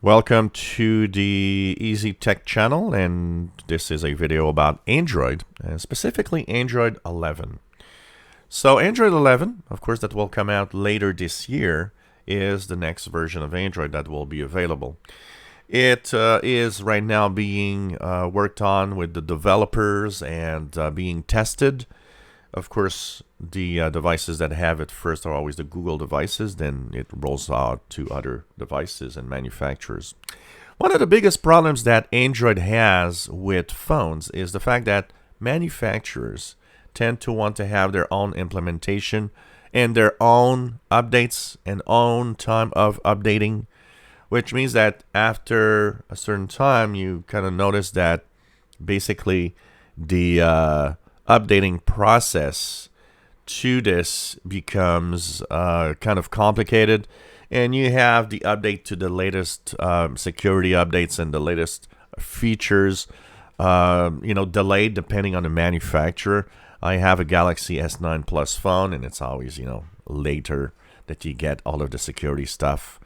Welcome to the Easy Tech channel, and this is a video about Android, specifically Android 11. So Android 11, of course, that will come out later this year, is the next version of Android that will be available. It is right now being worked on with the developers and being tested. Of course, the devices that have it first are always the Google devices, then it rolls out to other devices and manufacturers. One of the biggest problems that Android has with phones is the fact that manufacturers tend to want to have their own implementation and their own updates and own time of updating, which means that after a certain time, you kind of notice that basically the updating process to this becomes kind of complicated, and you have the update to the latest security updates and the latest features delayed depending on the manufacturer. I have a Galaxy S9 Plus phone, and it's always later that you get all of the security stuff,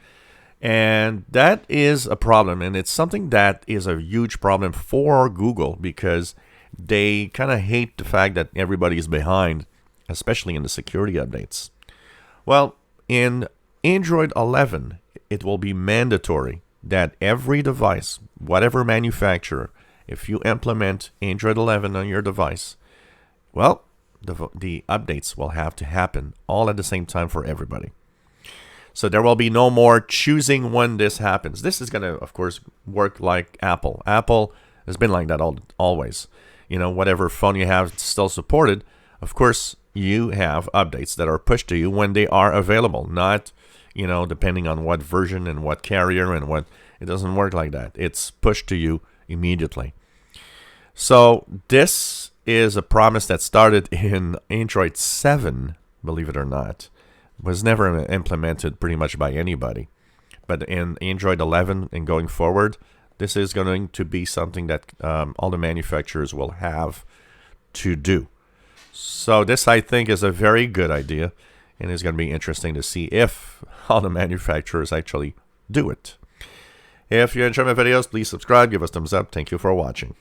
and that is a problem, and it's something that is a huge problem for Google because they kind of hate the fact that everybody is behind, especially in the security updates. Well, in Android 11, it will be mandatory that every device, whatever manufacturer, if you implement Android 11 on your device, well, the updates will have to happen all at the same time for everybody. So there will be no more choosing when this happens. This is going to, of course, work like Apple. Apple has been like that always. Whatever phone you have still supported, of course, you have updates that are pushed to you when they are available, not, depending on what version and what carrier and what. It doesn't work like that. It's pushed to you immediately. So this is a promise that started in Android 7, believe it or not. Was never implemented pretty much by anybody. But in Android 11 and going forward, this is going to be something that all the manufacturers will have to do. So this, I think, is a very good idea, and it's going to be interesting to see if all the manufacturers actually do it. If you enjoy my videos, please subscribe, give us a thumbs up. Thank you for watching.